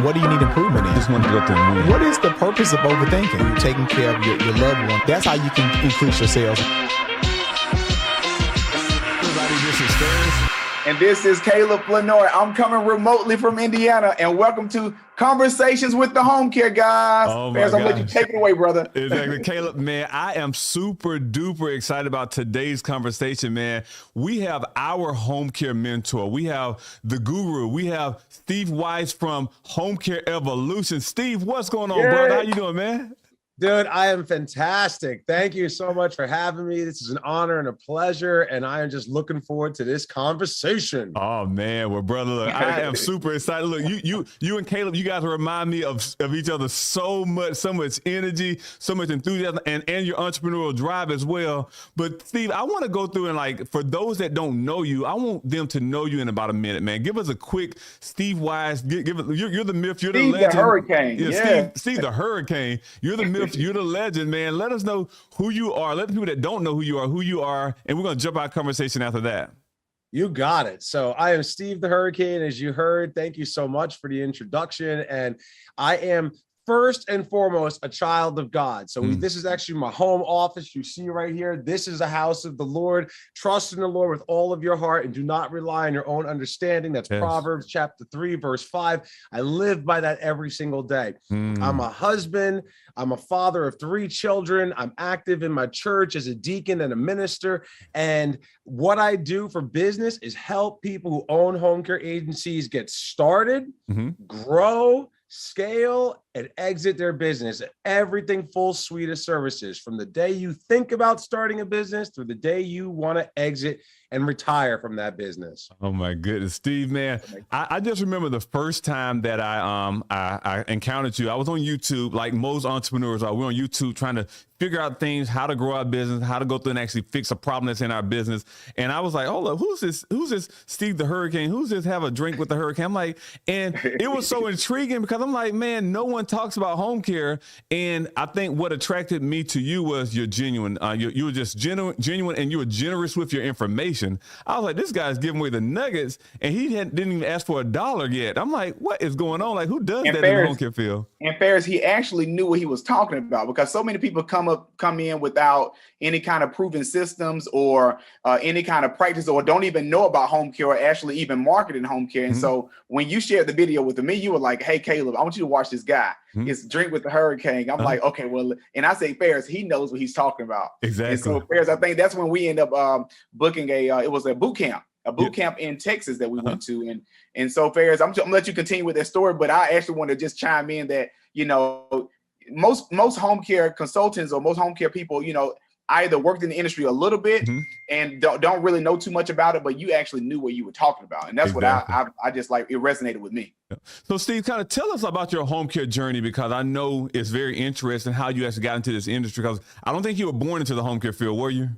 What do you need improvement in? Just want to go through and win. What is the purpose of overthinking? You're taking care of your loved one. That's how you can increase your sales. Everybody, this is Ferris. And this is Caleb Lenoir. I'm coming remotely from Indiana, and welcome to Conversations with the Homecare Guyz. Oh my Ferris, I'm gosh. gonna let you take it away, brother. Exactly. Caleb, man, I am super duper excited about today's conversation, man. We have our home care mentor. We have the guru. We have Steve Weiss from Homecare Evolution. Steve, what's going on, brother? How you doing, man? Dude, I am fantastic. Thank you so much for having me. This is an honor and a pleasure, and I am just looking forward to this conversation. Oh man, well, brother, look, I am super excited. Look, you and Caleb, you guys remind me of each other so much energy, so much enthusiasm, and your entrepreneurial drive as well. But Steve, I want to go through and, like, for those that don't know you, I want them to know you in about a minute, man. Give us a quick Steve Weiss. You're the myth. You're the legend. Steve the Hurricane. Yeah. Steve the Hurricane. You're the myth. You're the legend, man. Let us know who you are. Let the people that don't know who you are, and we're going to jump out conversation after that. You got it. So I am Steve the Hurricane, as you heard. Thank you so much for the introduction. And I am first and foremost a child of God. So this is actually my home office. You see right here, this is a house of the Lord. Trust in the Lord with all of your heart and do not rely on your own understanding. That's Proverbs chapter 3, verse 5. I live by that every single day. I'm a husband. I'm a father of 3 children. I'm active in my church as a deacon and a minister. And what I do for business is help people who own home care agencies get started, grow, scale, and exit their business. Everything full suite of services from the day you think about starting a business through the day you want to exit and retire from that business. Oh my goodness, Steve, man. I just remember the first time that I encountered you. I was on YouTube, like most entrepreneurs are. We're on YouTube trying to figure out things, how to grow our business, how to go through and actually fix a problem that's in our business. And I was like, hold up, who's this Steve the Hurricane? Who's this have a drink with the hurricane? I'm like, and it was so intriguing because I'm like, man, no one talks about home care. And I think what attracted me to you was you're genuine. You were just genuine, and you were generous with your information. I was like, this guy's giving away the nuggets, and he didn't even ask for $1 yet. I'm like, what is going on? Like, who does that in the home care field? And Ferris, he actually knew what he was talking about, because so many people come in without any kind of proven systems or any kind of practice, or don't even know about home care or actually even marketing home care. And so when you shared the video with me, you were like, hey, Caleb, I want you to watch this guy. It's Drink with the Hurricane. I'm like, okay, well, and I say, Ferris, he knows what he's talking about. Exactly. And so Ferris, I think that's when we end up booking it was a boot camp. Camp in Texas that we went to. And so Ferris, I'm gonna let you continue with that story, but I actually want to just chime in that, most home care consultants or most home care people, either worked in the industry a little bit and don't really know too much about it, but you actually knew what you were talking about. And that's what I just like, it resonated with me. So Steve, kind of tell us about your home care journey, because I know it's very interesting how you actually got into this industry, because I don't think you were born into the home care field, were you?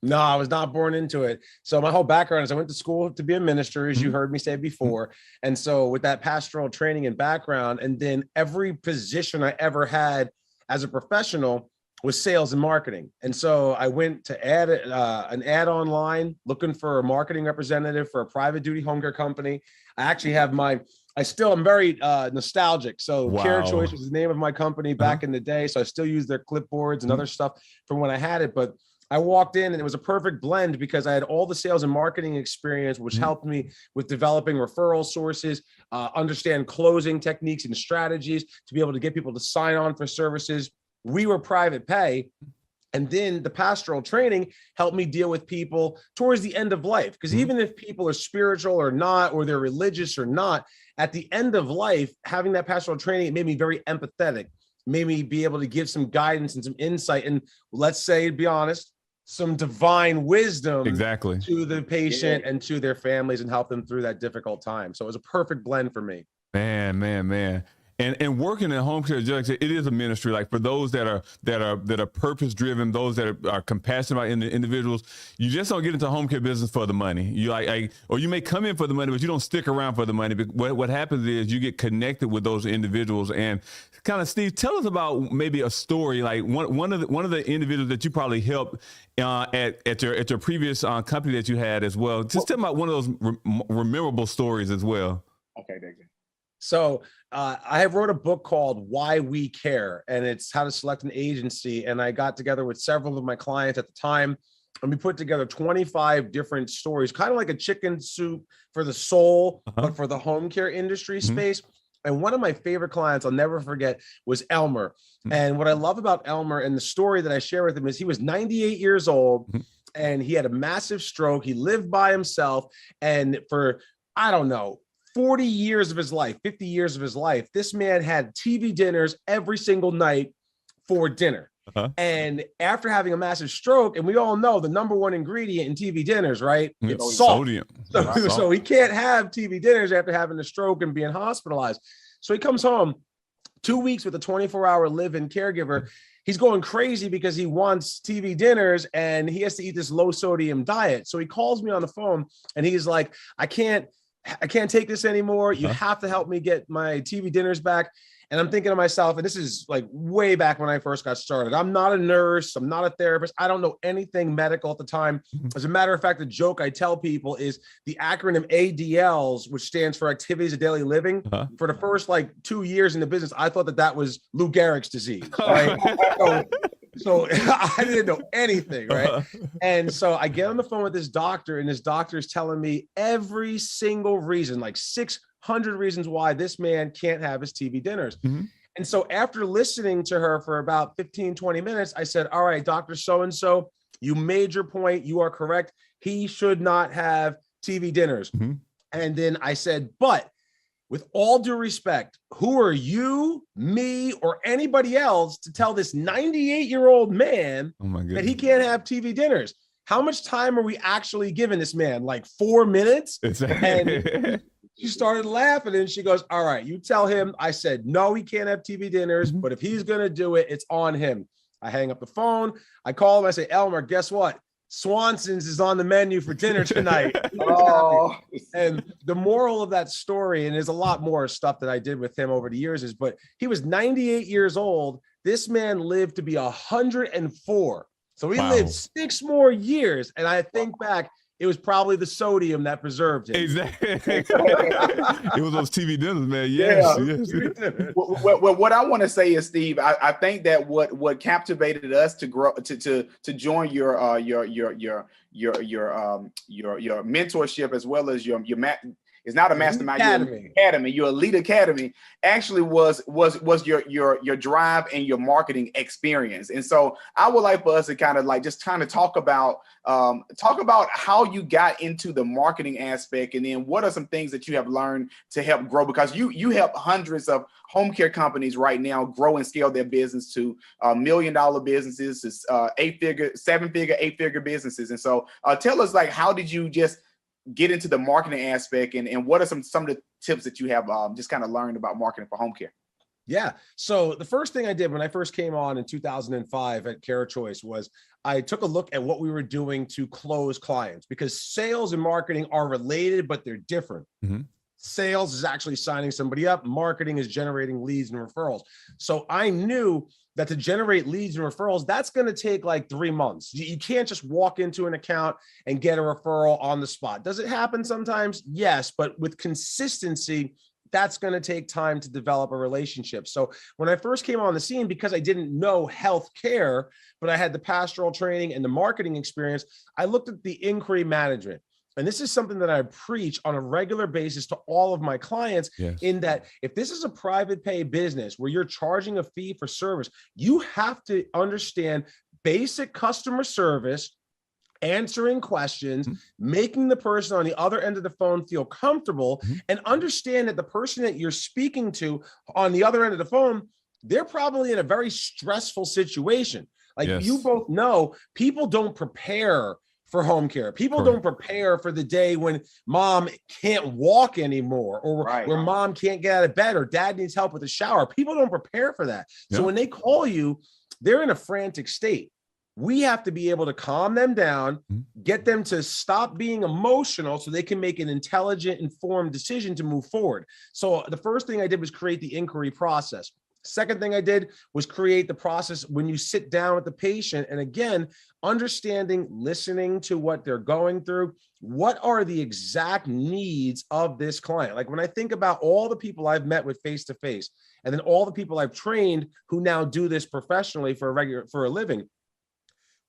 No, I was not born into it. So my whole background is I went to school to be a minister, as you heard me say before. And so with that pastoral training and background, and then every position I ever had as a professional was sales and marketing. And so I went to an ad online looking for a marketing representative for a private duty home care company. I actually have I'm very nostalgic. So Care Choice was the name of my company back in the day. So I still use their clipboards and other stuff from when I had it. But I walked in and it was a perfect blend, because I had all the sales and marketing experience, which helped me with developing referral sources, understand closing techniques and strategies to be able to get people to sign on for services. We were private pay. And then the pastoral training helped me deal with people towards the end of life. Because even if people are spiritual or not, or they're religious or not, at the end of life, having that pastoral training, it made me very empathetic, made me be able to give some guidance and some insight. And let's say, to be honest, some divine wisdom to the patient and to their families, and help them through that difficult time. So it was a perfect blend for me. Man. And working in home care, it is a ministry. Like, for those that are purpose driven, those that are compassionate about individuals, you just don't get into home care business for the money. You or you may come in for the money, but you don't stick around for the money. What happens is you get connected with those individuals. And kind of, Steve, tell us about maybe a story, like one of the individuals that you probably helped at your previous company that you had as well. Just tell me about one of those memorable stories as well. Okay, thank you. So I have wrote a book called Why We Care, and it's how to select an agency. And I got together with several of my clients at the time, and we put together 25 different stories, kind of like a chicken soup for the soul, but for the home care industry space. And one of my favorite clients, I'll never forget, was Elmer. And what I love about Elmer and the story that I share with him is he was 98 years old and he had a massive stroke. He lived by himself. And for, I don't know, 40 years of his life, 50 years of his life, this man had TV dinners every single night for dinner. And after having a massive stroke, and we all know the number one ingredient in TV dinners, right? It's salt. Sodium. So he can't have TV dinners after having a stroke and being hospitalized. So he comes home 2 weeks with a 24-hour live-in caregiver. He's going crazy because he wants TV dinners and he has to eat this low sodium diet. So he calls me on the phone and he's like, I can't take this anymore. You have to help me get my TV dinners back. And I'm thinking to myself, and this is like way back when I first got started. I'm not a nurse. I'm not a therapist. I don't know anything medical at the time. As a matter of fact, the joke I tell people is the acronym ADLs, which stands for Activities of Daily Living. For the first like 2 years in the business, I thought that was Lou Gehrig's disease. Right? So I didn't know anything, right? And so I get on the phone with this doctor, and this doctor is telling me every single reason, like 600 reasons why this man can't have his TV dinners. And so after listening to her for about 15, 20 minutes, I said, all right, Dr. So-and-so, you made your point. You are correct. He should not have TV dinners. And then I said, but with all due respect, who are you, me, or anybody else to tell this 98-year-old man that he can't have TV dinners? How much time are we actually giving this man? Like 4 minutes? And she started laughing and she goes, all right, you tell him. I said, no, he can't have TV dinners, but if he's going to do it, it's on him. I hang up the phone. I call him. I say, Elmer, guess what? Swanson's is on the menu for dinner tonight. And the moral of that story, and there's a lot more stuff that I did with him over the years, is, but he was 98 years old. This man lived to be 104. So he lived 6 more years. And I think back, it was probably the sodium that preserved him. Exactly. It was those TV dinners, man. Yes. Well, what I want to say is, Steve, I think that what captivated us to grow to join your mentorship, as well as your it's not a mastermind, academy, your elite academy, actually was your drive and your marketing experience. And so I would like for us to kind of like just kind of talk about how you got into the marketing aspect, and then what are some things that you have learned to help grow, because you help hundreds of home care companies right now grow and scale their business to $1 million businesses, to 7-figure, 8-figure businesses. And so tell us, like, how did you just get into the marketing aspect, and what are some of the tips that you have just kind of learned about marketing for home care? Yeah. So the first thing I did when I first came on in 2005 at CareChoice was I took a look at what we were doing to close clients, because sales and marketing are related, but they're different. Sales is actually signing somebody up. Marketing is generating leads and referrals. So I knew that to generate leads and referrals, that's going to take like 3 months. You can't just walk into an account and get a referral on the spot. Does it happen sometimes? Yes, but with consistency, that's going to take time to develop a relationship. So when I first came on the scene, because I didn't know healthcare, but I had the pastoral training and the marketing experience, I looked at the inquiry management. And this is something that I preach on a regular basis to all of my clients, in that if this is a private pay business where you're charging a fee for service, you have to understand basic customer service, answering questions, making the person on the other end of the phone feel comfortable, and understand that the person that you're speaking to on the other end of the phone, they're probably in a very stressful situation. Like you both know, people don't prepare for home care. People don't prepare for the day when mom can't walk anymore, or where mom can't get out of bed, or dad needs help with the shower. People don't prepare for that. So when they call you, they're in a frantic state. We have to be able to calm them down, get them to stop being emotional so they can make an intelligent, informed decision to move forward. So the first thing I did was create the inquiry process. Second thing I did was create the process when you sit down with the patient. And again, understanding, listening to what they're going through. What are the exact needs of this client? Like when I think about all the people I've met with face-to-face, and then all the people I've trained who now do this professionally for a living,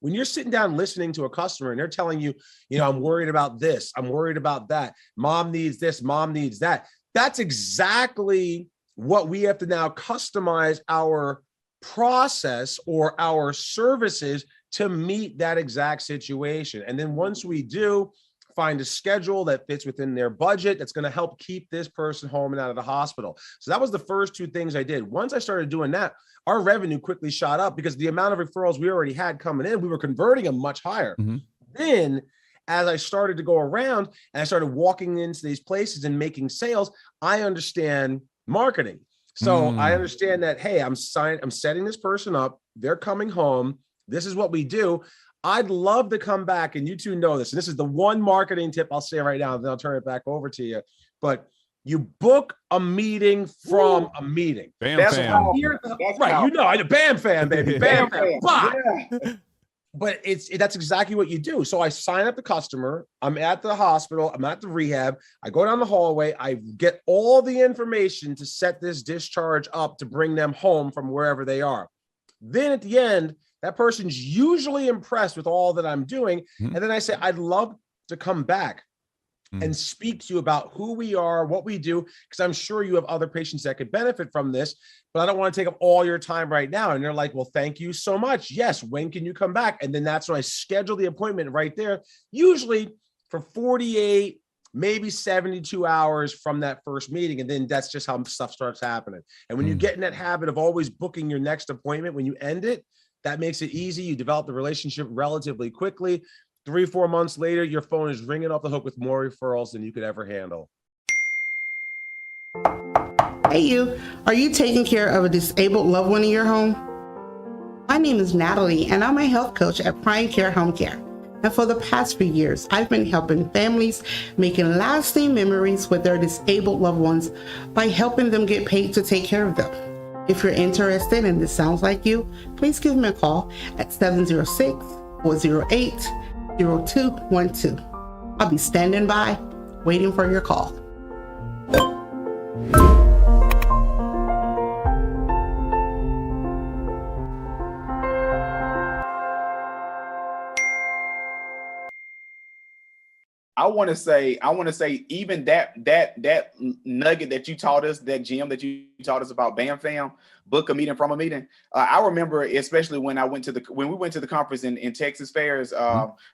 when you're sitting down listening to a customer and they're telling you, I'm worried about this, I'm worried about that, mom needs this, mom needs that. That's exactly what we have to now customize our process or our services to meet that exact situation. And then once we do, find a schedule that fits within their budget that's going to help keep this person home and out of the hospital. So that was the first two things I did. Once I started doing that, our revenue quickly shot up because the amount of referrals we already had coming in, we were converting them much higher. Mm-hmm. Then as I started to go around and I started walking into these places and making sales, I understand marketing. So I understand that, hey, I'm setting this person up. They're coming home. This is what we do. I'd love to come back, and you two know this. And this is the one marketing tip I'll say right now, and then I'll turn it back over to you. But you book a meeting from a meeting. Bam, That's fam. Right, I'm a BAM fan, baby. BAM fan. Yeah. But that's exactly what you do. So I sign up the customer. I'm at the hospital. I'm at the rehab. I go down the hallway. I get all the information to set this discharge up to bring them home from wherever they are. Then at the end, that person's usually impressed with all that I'm doing. And then I say, I'd love to come back and speak to you about who we are, what we do, because I'm sure you have other patients that could benefit from this, but I don't want to take up all your time right now. And they're like, well, thank you so much. Yes. When can you come back? And then that's when I schedule the appointment right there, usually for 48, maybe 72 hours from that first meeting. And then that's just how stuff starts happening. And when you get in that habit of always booking your next appointment, when you end it, that makes it easy. You develop the relationship relatively quickly. 3-4 months later, your phone is ringing off the hook with more referrals than you could ever handle. Hey you, are you taking care of a disabled loved one in your home? My name is Natalie and I'm a health coach at Prime Care Homecare. And for the past few years, I've been helping families making lasting memories with their disabled loved ones by helping them get paid to take care of them. If you're interested and this sounds like you, please give me a call at 706-408-0212. I'll be standing by, waiting for your call. I want to say, even that nugget that you taught us, that gem that you taught us about BAM Fam, book a meeting from a meeting. I remember, especially when we went to the conference in Texas Fairs,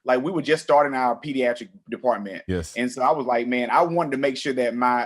like we were just starting our pediatric department. Yes. And so I was like, man, I wanted to make sure that my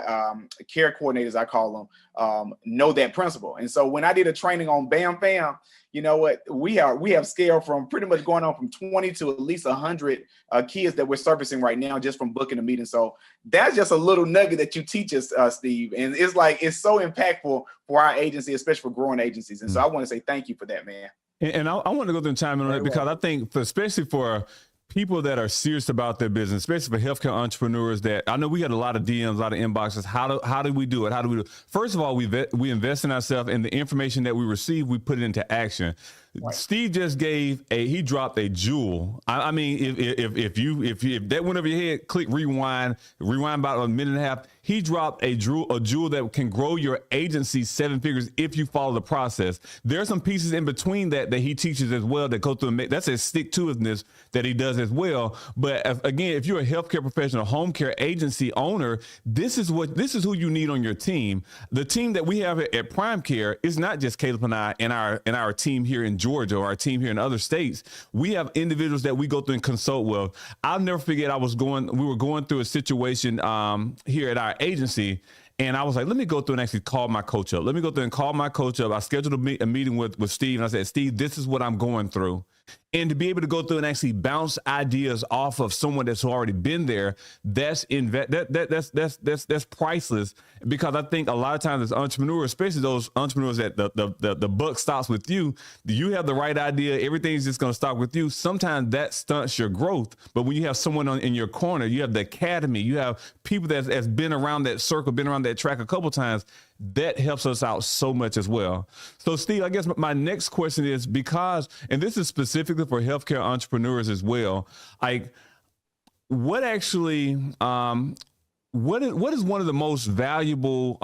care coordinators, I call them, know that principle. And so when I did a training on BAM Fam, you know what, we have scaled from pretty much going on from 20 to at least 100 kids that we're servicing right now just from booking a meeting. So that's just a little nugget that you teach us, Steve. And it's so impactful for our agency, especially for growing agencies. And so I want to say thank you for that, man. And I want to go through and chime in on it because I think, especially for people that are serious about their business, especially for healthcare entrepreneurs, that I know we had a lot of DMs, a lot of inboxes. How do we do it? How do we do it? First of all, we invest in ourselves, and the information that we receive, we put it into action. Right. Steve just he dropped a jewel. I mean, if that went over your head, click rewind about a minute and a half. He dropped a jewel that can grow your agency 7 figures if you follow the process. There's some pieces in between that he teaches as well that go through. That's a stick-to-itiveness that he does as well. But again, if you're a healthcare professional, home care agency owner, this is who you need on your team. The team that we have at Prime Care is not just Caleb and I and our team here in Georgia or our team here in other states. We have individuals that we go through and consult with. I'll never forget, we were going through a situation here at our agency, and I was like, let me go through and actually call my coach up. I scheduled a meeting with Steve, and I said, Steve, this is what I'm going through. And to be able to go through and actually bounce ideas off of someone that's already been there, that's priceless. Because I think a lot of times as entrepreneurs, especially those entrepreneurs that the buck stops with you, you have the right idea, everything's just going to stop with you. Sometimes that stunts your growth. But when you have someone in your corner, you have the academy, you have people that's been around that circle, been around that track a couple times, that helps us out so much as well. So Steve, I guess my next question is, because, and this is specifically for healthcare entrepreneurs as well, like what actually, what is one of the most valuable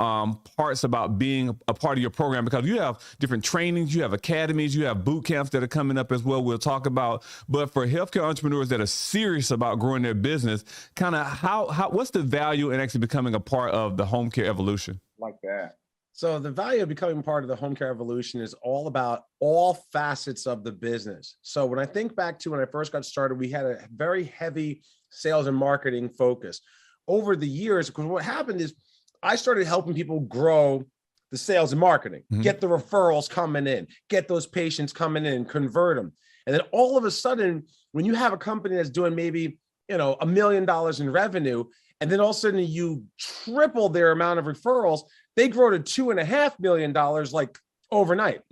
parts about being a part of your program? Because you have different trainings, you have academies, you have boot camps that are coming up as well, we'll talk about. But for healthcare entrepreneurs that are serious about growing their business, kind of what's the value in actually becoming a part of the Homecare Evolution? Like that. So the value of becoming part of the Homecare Evolution is all about all facets of the business. So when I think back to when I first got started, we had a very heavy sales and marketing focus. Over the years, because what happened is I started helping people grow the sales and marketing, get the referrals coming in, get those patients coming in, convert them. And then all of a sudden, when you have a company that's doing maybe, $1 million in revenue, and then all of a sudden you triple their amount of referrals, they grow to $2.5 million like overnight.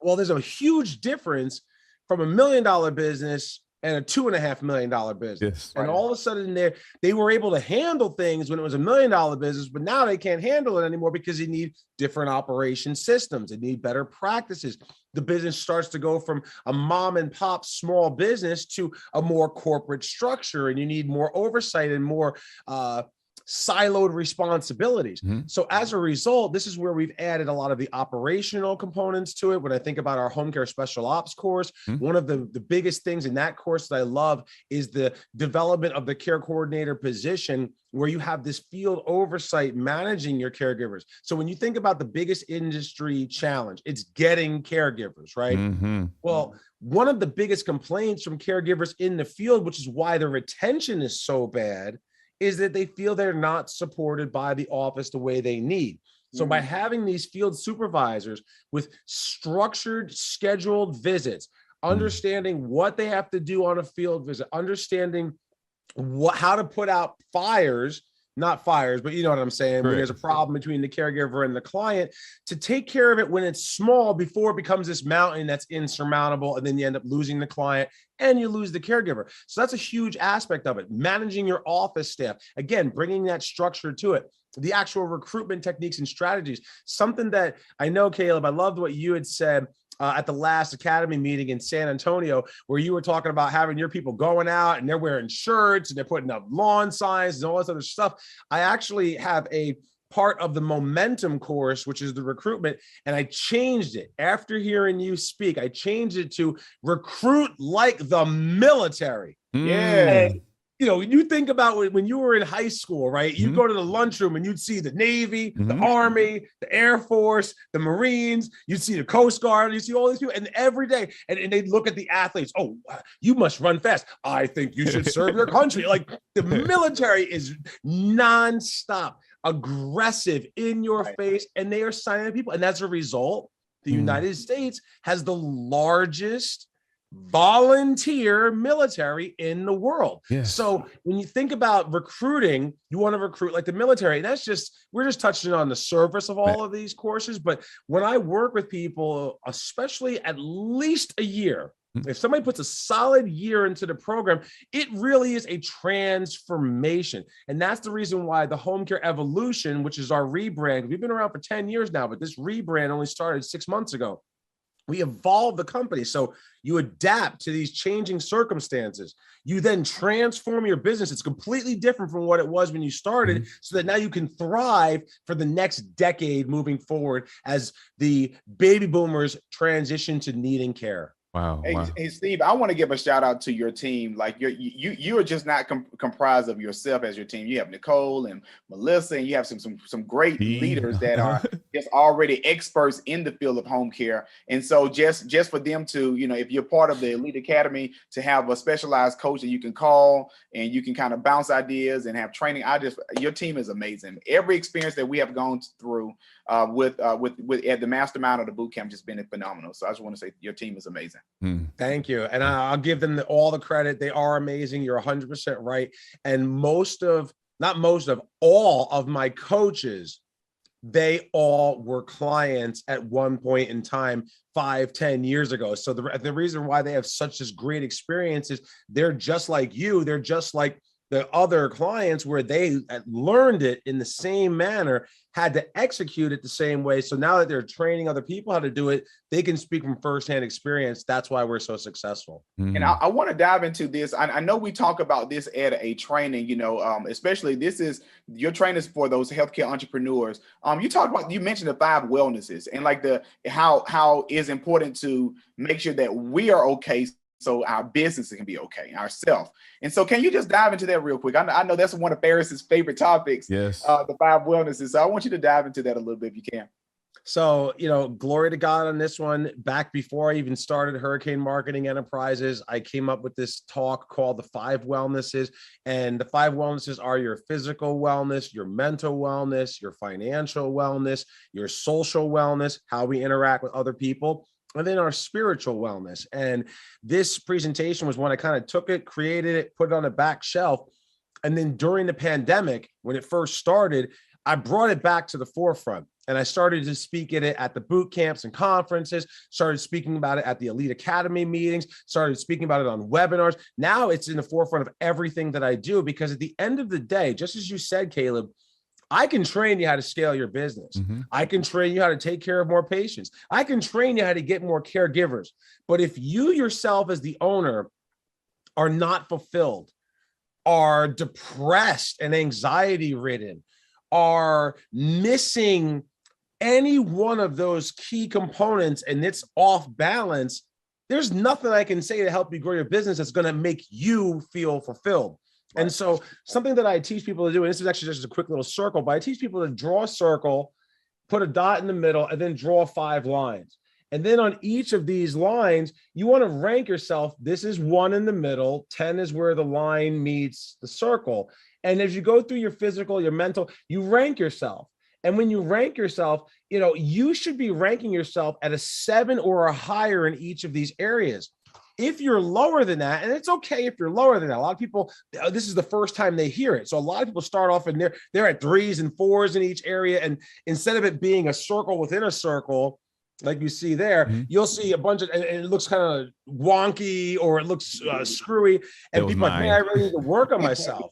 Well, there's a huge difference from $1 million business and a $2.5 million business. Yes. And all of a sudden they were able to handle things when it was $1 million business, but now they can't handle it anymore because they need different operation systems. They need better practices. The business starts to go from a mom and pop small business to a more corporate structure, and you need more oversight and more siloed responsibilities. So as a result, this is where we've added a lot of the operational components to it. When I think about our home care special ops course, one of the biggest things in that course that I love is the development of the care coordinator position, where you have this field oversight managing your caregivers. So when you think about the biggest industry challenge, it's getting caregivers, right? Well, one of the biggest complaints from caregivers in the field, which is why the retention is so bad, is that they feel they're not supported by the office the way they need. So by having these field supervisors with structured, scheduled visits, understanding what they have to do on a field visit, understanding how to put out fires, not fires, but you know what I'm saying, when there's a problem between the caregiver and the client, to take care of it when it's small before it becomes this mountain that's insurmountable, and then you end up losing the client and you lose the caregiver. So that's a huge aspect of it. Managing your office staff, again, bringing that structure to it. The actual recruitment techniques and strategies, something that I know, Caleb, I loved what you had said at the last academy meeting in San Antonio, where you were talking about having your people going out and they're wearing shirts and they're putting up lawn signs and all this other stuff. I actually have a part of the momentum course, which is the recruitment, and I changed it after hearing you speak. I changed it to recruit like the military. Yeah. And, you think about when you were in high school, right? You'd go to the lunchroom and you'd see the Navy, the Army, the Air Force, the Marines, you'd see the Coast Guard, you see all these people, and every day, and they'd look at the athletes. Oh, you must run fast. I think you should serve your country. Like, the military is nonstop, aggressive, in your face, and they are signing people. And as a result, the United States has the largest volunteer military in the world. So when you think about recruiting, you want to recruit like the military. And we're just touching on the surface of all of these courses. But when I work with people, especially at least a year, if somebody puts a solid year into the program, it really is a transformation. And that's the reason why the Homecare Evolution, which is our rebrand, we've been around for 10 years now, but this rebrand only started 6 months ago. We evolve the company. So you adapt to these changing circumstances. You then transform your business. It's completely different from what it was when you started, so that now you can thrive for the next decade moving forward as the baby boomers transition to needing care. Wow. Hey, Steve, I want to give a shout out to your team. Like, you are just not comprised of yourself as your team. You have Nicole and Melissa, and you have some great leaders that are just already experts in the field of home care. And so just for them to, if you're part of the Elite Academy, to have a specialized coach that you can call and you can kind of bounce ideas and have training. Your team is amazing. Every experience that we have gone through with at the mastermind or the boot camp just been phenomenal. So I just want to say your team is amazing. Thank you. And I'll give them all the credit. They are amazing. You're 100% right. And all of my coaches, they all were clients at one point in time, 5-10 years ago. So the reason why they have such this great experience is they're just like you. They're just like the other clients where they learned it in the same manner, had to execute it the same way. So now that they're training other people how to do it, they can speak from firsthand experience. That's why we're so successful. And I want to dive into this. I know we talk about this at a training, especially this is your trainings for those healthcare entrepreneurs. You mentioned the 5 wellnesses and like how is important to make sure that we are okay, so our business can be okay, ourselves. And so can you just dive into that real quick? I know that's one of Ferris's favorite topics, yes, the 5 wellnesses. So I want you to dive into that a little bit if you can. So, glory to God on this one. Back before I even started Hurricane Marketing Enterprises, I came up with this talk called the 5 wellnesses. And the 5 wellnesses are your physical wellness, your mental wellness, your financial wellness, your social wellness, how we interact with other people, and then our spiritual wellness. And this presentation was when I kind of took it, created it, put it on the back shelf. And then during the pandemic, when it first started, I brought it back to the forefront. And I started to speak at it at the boot camps and conferences, started speaking about it at the Elite Academy meetings, started speaking about it on webinars. Now it's in the forefront of everything that I do, because at the end of the day, just as you said, Caleb, I can train you how to scale your business. I can train you how to take care of more patients. I can train you how to get more caregivers. But if you yourself as the owner are not fulfilled, are depressed and anxiety ridden, are missing any one of those key components and it's off balance, there's nothing I can say to help you grow your business that's going to make you feel fulfilled. And so something that I teach people to do, and this is actually just a quick little circle, but I teach people to draw a circle, put a dot in the middle, and then draw 5 lines. And then on each of these lines, you want to rank yourself. This is 1 in the middle. 10 is where the line meets the circle. And as you go through your physical, your mental, you rank yourself. And when you rank yourself, you should be ranking yourself at a 7 or a higher in each of these areas. If you're lower than that, and it's okay if you're lower than that, a lot of people, this is the first time they hear it. So a lot of people start off and they're at 3s and 4s in each area. And instead of it being a circle within a circle, like you see there, you'll see a bunch of, and it looks kind of wonky or it looks screwy. And people are like, man, I really need to work on myself.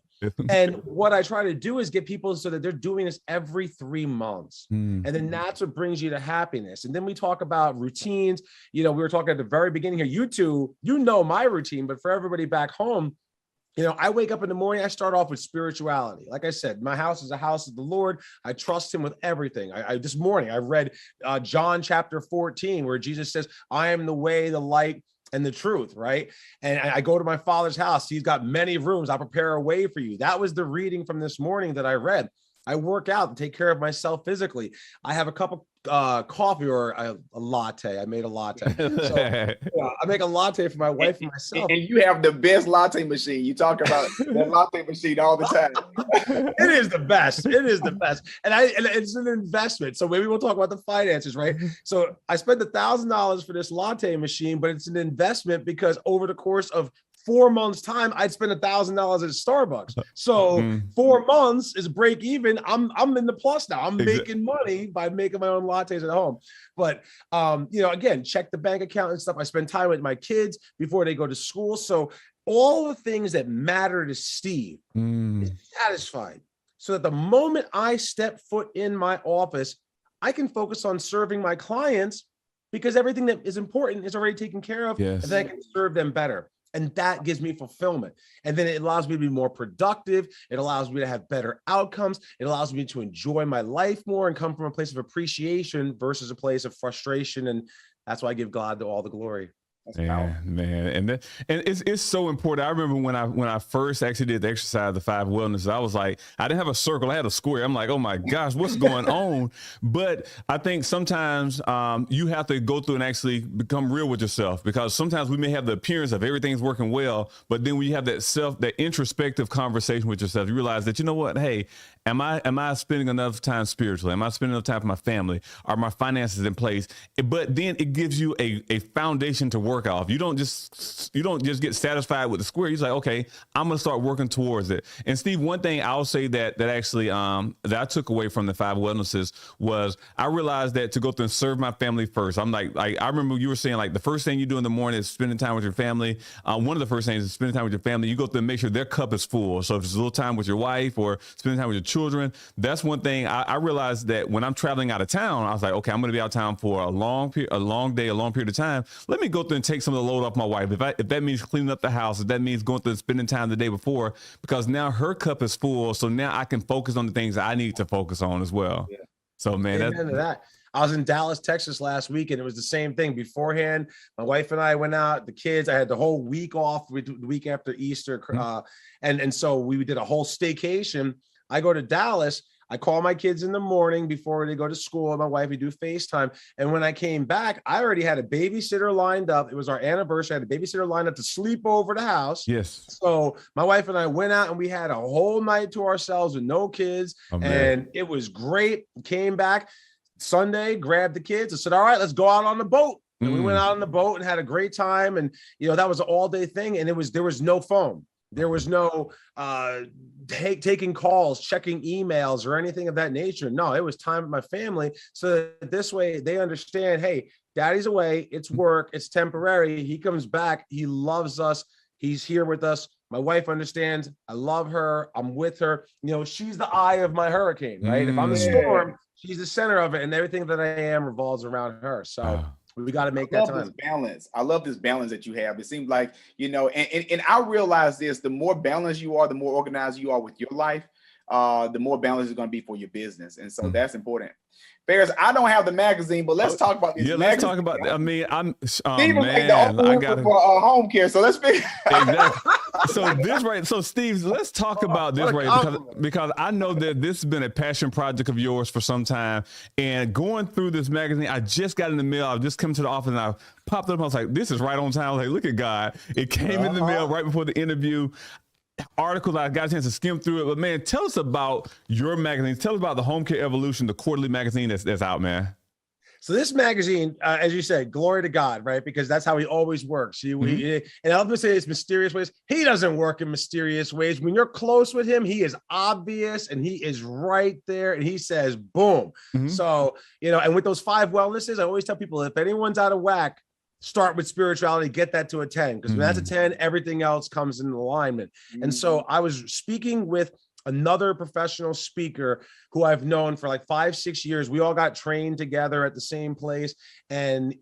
And what I try to do is get people so that they're doing this every 3 months. And then that's what brings you to happiness. And then we talk about routines. We were talking at the very beginning here, you two, my routine, but for everybody back home, I wake up in the morning, I start off with spirituality. Like I said, my house is a house of the Lord. I trust him with everything. This morning, I read John chapter 14, where Jesus says, I am the way, the light, and the truth, right? And I go to my Father's house. He's got many rooms. I'll prepare a way for you. That was the reading from this morning that I read. I work out and take care of myself physically. I have a cup of coffee or a latte. I made a latte. So, I make a latte for my wife and myself. And you have the best latte machine. You talk about that latte machine all the time. It is the best. It is the best. And it's an investment. So maybe we'll talk about the finances, right? So I spent $1,000 for this latte machine, but it's an investment because over the course of 4 months time, I'd spend $1,000 at Starbucks. So 4 months is break even. I'm in the plus now. I'm making money by making my own lattes at home. But again, check the bank account and stuff. I spend time with my kids before they go to school. So all the things that matter to Steve is satisfied. So that the moment I step foot in my office, I can focus on serving my clients because everything that is important is already taken care of. Yes. And then I can serve them better. And that gives me fulfillment. And then it allows me to be more productive. It allows me to have better outcomes. It allows me to enjoy my life more and come from a place of appreciation versus a place of frustration. And that's why I give God all the glory. Yeah, man. And it's so important. I remember when I first actually did the exercise, the 5 wellness, I was like, I didn't have a circle, I had a square. I'm like, oh my gosh, what's going on? But I think sometimes you have to go through and actually become real with yourself, because sometimes we may have the appearance of everything's working well, but then when you have that introspective conversation with yourself, you realize that, you know what, hey, am I spending enough time spiritually? Am I spending enough time with my family? Are my finances in place? But then it gives you a foundation to work work off. You don't just get satisfied with the square. You're like, okay, I'm gonna start working towards it. And Steve, one thing I'll say that actually that I took away from the 5 wellnesses was I realized that to go through and serve my family first. I'm like I remember you were saying like the first thing you do in the morning is spending time with your family. One of the first things is spending time with your family. You go through and make sure their cup is full. So if it's a little time with your wife or spending time with your children, that's one thing I realized that when I'm traveling out of town, I was like, okay, I'm going to be out of town for a long day, a long period of time. Let me go through and take some of the load off my wife. If that means cleaning up the house, if that means going through and spending time the day before, because now her cup is full. So now I can focus on the things I need to focus on as well. Yeah. So man, that. I was in Dallas, Texas last week, and it was the same thing. Beforehand, my wife and I went out, the kids, I had the whole week off the week after Easter. And so we did a whole staycation. I go to Dallas, I call my kids in the morning before they go to school. My wife, we do FaceTime. And when I came back, I already had a babysitter lined up. It was our anniversary. I had a babysitter lined up to sleep over the house. Yes. So my wife and I went out and we had a whole night to ourselves with no kids. And it was great. Came back Sunday, grabbed the kids and said, all right, let's go out on the boat. And we went out on the boat and had a great time. And, that was an all day thing. And there was no phone. There was no taking calls, checking emails or anything of that nature. No, it was time with my family. So that this way they understand, hey, daddy's away. It's work. It's temporary. He comes back. He loves us. He's here with us. My wife understands. I love her. I'm with her. She's the eye of my hurricane, right? If I'm the storm, she's the center of it, and everything that I am revolves around her. So we got to make that time. This balance. I love this balance that you have. It seems like, and I realize this, the more balanced you are, the more organized you are with your life, the more balance is going to be for your business. And so that's important. Ferris, I don't have the magazine, but let's talk about this. Yeah, let's talk about. I mean, I'm. Steve was like the open for home care. So let's figure. Exactly. So Steve, let's talk about this because I know that this has been a passion project of yours for some time. And going through this magazine, I just got in the mail. I just come to the office and I popped it up. I was like, this is right on time. I was like, look at God. It came in the mail right before the interview. Articles, I got a chance to skim through it, but man, tell us about your magazine. Tell us about the Homecare Evolution, the quarterly magazine that's out, man. So this magazine, as you said, glory to God, right? Because that's how he always works. And I'll just say it's mysterious ways. He doesn't work in mysterious ways. When you're close with him, he is obvious and he is right there and he says, boom. So, and with those 5 wellnesses, I always tell people, if anyone's out of whack, start with spirituality, get that to a 10, because when that's a 10, everything else comes in alignment. And so I was speaking with another professional speaker who I've known for like 5-6 years. We all got trained together at the same place. And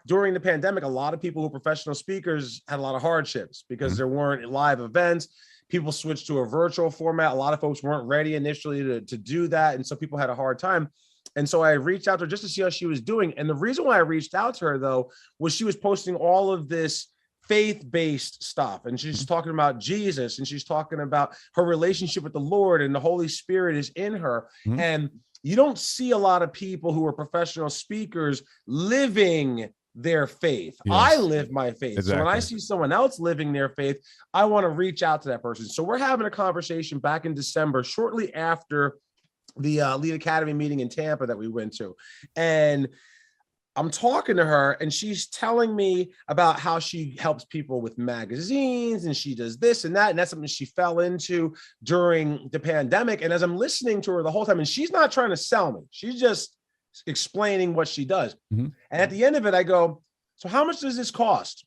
during the pandemic, a lot of people who were professional speakers had a lot of hardships because there weren't live events. People switched to a virtual format. A lot of folks weren't ready initially to do that. And so people had a hard time. And so I reached out to her just to see how she was doing. And the reason why I reached out to her, though, was she was posting all of this faith-based stuff. And she's talking about Jesus, and she's talking about her relationship with the Lord, and the Holy Spirit is in her. And you don't see a lot of people who are professional speakers living their faith. I live my faith. Exactly. So when I see someone else living their faith, I want to reach out to that person. So we're having a conversation back in December, shortly after the Lead Academy meeting in Tampa that we went to. And I'm talking to her and she's telling me about how she helps people with magazines and she does this and that. And that's something she fell into during the pandemic. And as I'm listening to her the whole time, and she's not trying to sell me, she's just explaining what she does. And at the end of it, I go, so how much does this cost?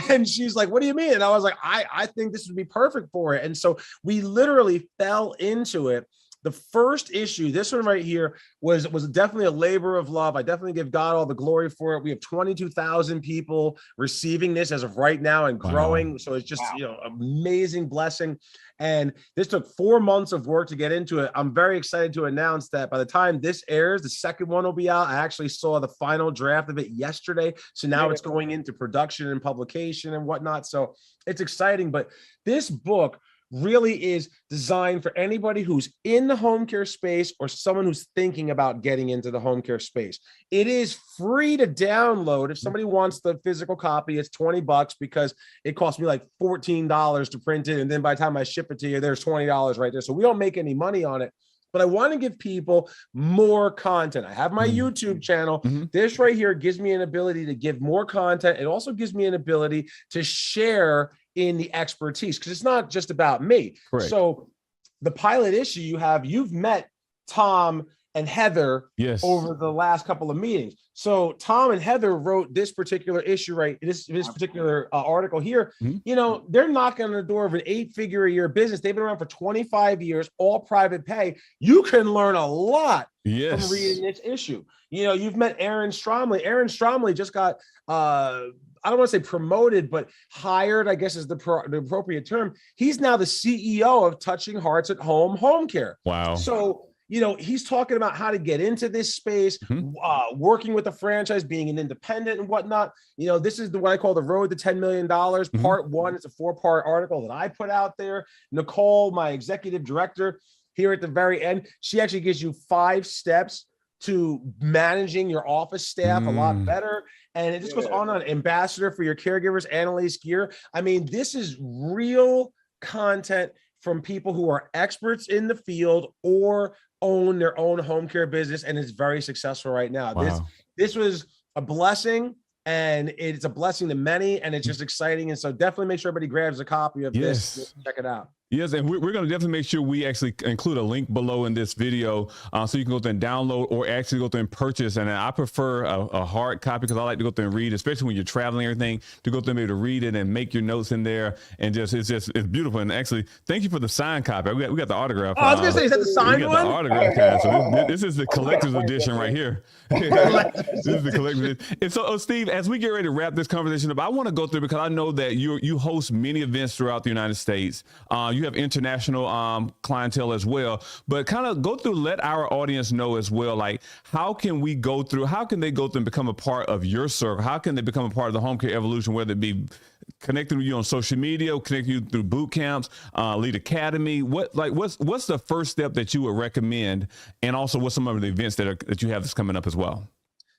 And she's like, what do you mean? And I was like, I think this would be perfect for it. And so we literally fell into it. The first issue, this one right here, was definitely a labor of love. I definitely give God all the glory for it. We have 22,000 people receiving this as of right now and growing. Wow. So it's just, amazing blessing. And this took 4 months of work to get into it. I'm very excited to announce that by the time this airs, the second one will be out. I actually saw the final draft of it yesterday. So now it's going into production and publication and whatnot. So it's exciting. But this book really is designed for anybody who's in the home care space or someone who's thinking about getting into the home care space. It is free to download. If somebody wants the physical copy, it's $20 because it cost me like $14 to print it. And then by the time I ship it to you, there's $20 right there. So we don't make any money on it. but I want to give people more content. I have my YouTube channel. This right here gives me an ability to give more content. It also gives me an ability to share in the expertise, because it's not just about me. Correct. So the pilot issue you've met Tom and Heather over the last couple of meetings. So Tom and Heather wrote this particular issue, right? This particular article here. You know, they're knocking on the door of an 8-figure a year business. They've been around for 25 years, all private pay. You can learn a lot from reading this issue. You know, you've met Aaron Stromley. Aaron Stromley just got, I don't want to say promoted, but hired, I guess is the appropriate term. He's now the CEO of Touching Hearts at Home Care. Wow. So, you know, he's talking about how to get into this space, working with a franchise, being an independent and whatnot. You know, this is what I call the road to $10 million. Part one, it's a 4-part article that I put out there. Nicole, my executive director, here at the very end, she actually gives you 5 steps to managing your office staff a lot better. And it just goes on. Ambassador for your caregivers, Annalise Gear. I mean, this is real content from people who are experts in the field or own their own home care business, and it's very successful right now. Wow. This was a blessing, and it's a blessing to many, and it's just exciting. And so definitely make sure everybody grabs a copy of this. Check it out. Yes, and we're going to definitely make sure we actually include a link below in this video, so you can go through and download or actually go through and purchase. And I prefer a hard copy because I like to go through and read, especially when you're traveling and everything, to go through and be able to read it and make your notes in there. And it's beautiful. And actually, thank you for the signed copy. We got the autograph. Oh, I was going to say, is that the signed one? The autograph kind. So this is the collector's edition right here. This is the collector's edition. And so, Steve, as we get ready to wrap this conversation up, I want to go through, because I know that you host many events throughout the United States. You have international clientele as well, but kind of go through, let our audience know as well, like how can they go through and become a part of your circle? How can they become a part of the Homecare Evolution, whether it be connecting with you on social media, connecting you through boot camps, Lead Academy? What's the first step that you would recommend? And also what's some of the events that you have that's coming up as well?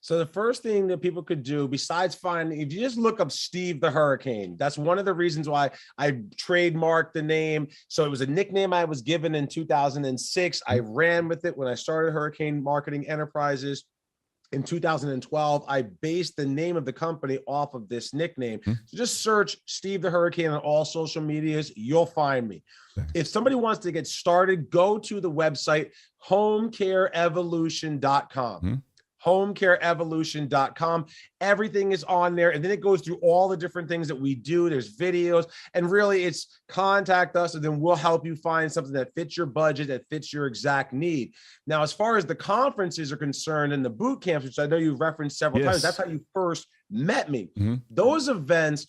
So the first thing that people could do, besides finding, if you just look up Steve the Hurricane, that's one of the reasons why I trademarked the name. So it was a nickname I was given in 2006. I ran with it when I started Hurricane Marketing Enterprises. In 2012, I based the name of the company off of this nickname. So just search Steve the Hurricane on all social medias. You'll find me. If somebody wants to get started, go to the website, homecareevolution.com. homecareevolution.com. Everything is on there. And then it goes through all the different things that we do. There's videos, and really it's contact us, and then we'll help you find something that fits your budget, that fits your exact need. Now, as far as the conferences are concerned and the boot camps, which I know you've referenced several times, that's how you first met me. Those events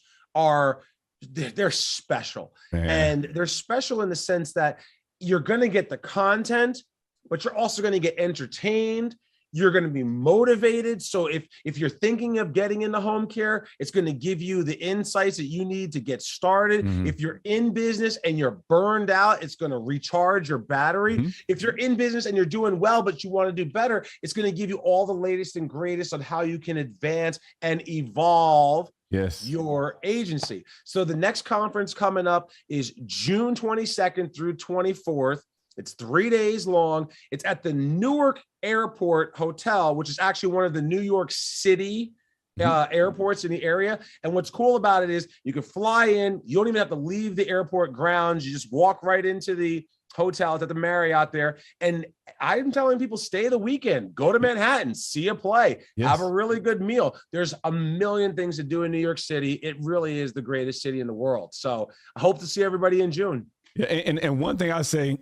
they're special. And they're special in the sense that you're going to get the content, but you're also going to get entertained. You're going to be motivated. So if you're thinking of getting into home care, it's going to give you the insights that you need to get started. If you're in business and you're burned out, it's going to recharge your battery. If you're in business and you're doing well, but you want to do better, it's going to give you all the latest and greatest on how you can advance and evolve your agency. So the next conference coming up is June 22nd through 24th. It's 3 days long. It's at the Newark Airport Hotel, which is actually one of the New York City airports in the area. And what's cool about it is you can fly in. You don't even have to leave the airport grounds. You just walk right into the hotel. It's at the Marriott there. And I'm telling people, stay the weekend. Go to Manhattan. See a play. Have a really good meal. There's a million things to do in New York City. It really is the greatest city in the world. So I hope to see everybody in June. Yeah, and one thing I say,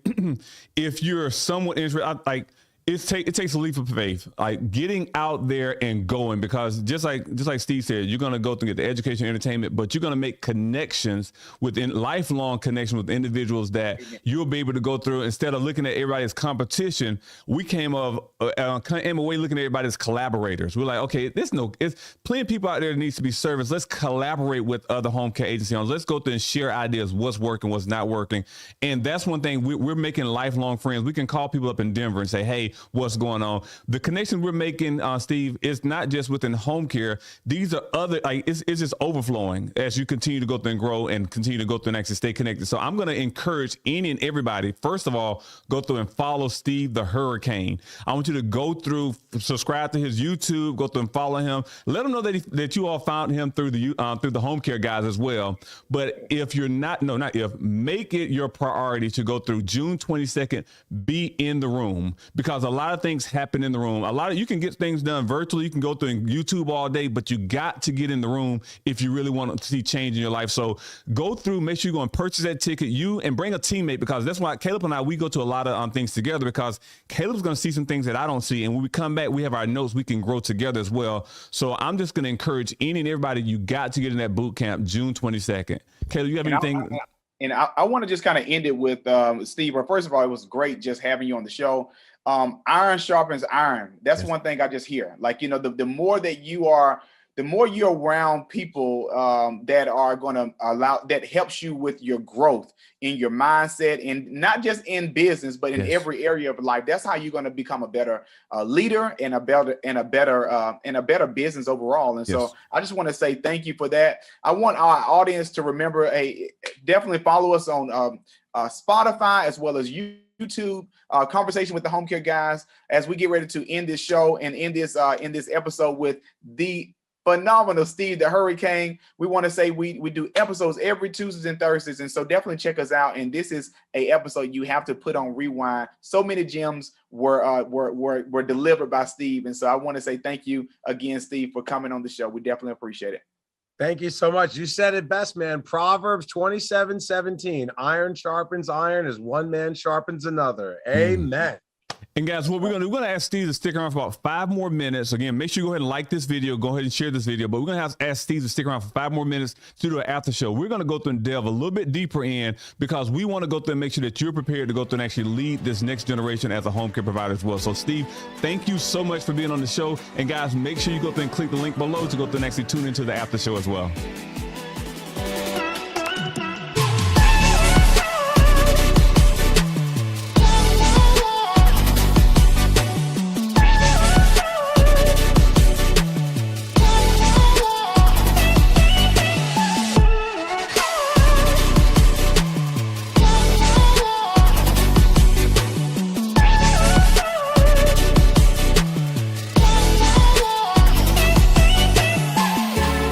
if you're somewhat interested, it takes a leap of faith, like getting out there and going, because just like Steve said, you're going to go through and get the education, entertainment, but you're going to make connections lifelong connections with individuals that you'll be able to go through. Instead of looking at everybody as competition, we came away looking at everybody as collaborators. We're like, okay, it's plenty of people out there that needs to be serviced. Let's collaborate with other home care agency owners. Let's go through and share ideas, what's working, what's not working. And that's one thing, we're making lifelong friends. We can call people up in Denver and say, hey, what's going on. The connection we're making, Steve, is not just within home care. These are other, like, it's just overflowing as you continue to go through and grow and continue to go through and actually stay connected. So I'm going to encourage any and everybody, first of all, go through and follow Steve the Hurricane. I want you to go through, subscribe to his YouTube, go through and follow him. Let him know that you all found him through the Homecare Guyz as well. But if you're not if, make it your priority to go through June 22nd, be in the room, because a lot of things happen in the room. You can get things done virtually. You can go through YouTube all day, but you got to get in the room if you really want to see change in your life. So go through, make sure you go and purchase that ticket, and bring a teammate, because that's why Caleb and I, we go to a lot of things together, because Caleb's going to see some things that I don't see. And when we come back, we have our notes, we can grow together as well. So I'm just going to encourage any and everybody, you got to get in that boot camp June 22nd. Caleb, you have anything? I want to just kind of end it with Steve. Well, first of all, it was great just having you on the show. Iron sharpens iron. That's one thing I just hear. Like, the more that you are, the more you're around people that are going to that helps you with your growth in your mindset, and not just in business, but in every area of life. That's how you're going to become a better leader and a better business overall. And so I just want to say thank you for that. I want our audience to remember, definitely follow us on Spotify as well as YouTube. Conversation with the Homecare Guyz, as we get ready to end this show and end this episode with the phenomenal Steve the Hurricane. We want to say we do episodes every Tuesdays and Thursdays, and so definitely check us out. And this is a episode you have to put on rewind. So many gems were delivered by Steve, and so I want to say thank you again, Steve, for coming on the show. We definitely appreciate it. Thank you so much. You said it best, man. Proverbs 27:17. Iron sharpens iron as one man sharpens another. Amen. And guys, what we're going to ask Steve to stick around for about 5 more minutes. Again, make sure you go ahead and like this video. Go ahead and share this video. But we're going to ask Steve to stick around for 5 more minutes to do an after show. We're going to go through and delve a little bit deeper in, because we want to go through and make sure that you're prepared to go through and actually lead this next generation as a home care provider as well. So Steve, thank you so much for being on the show. And guys, make sure you go through and click the link below to go through and actually tune into the after show as well.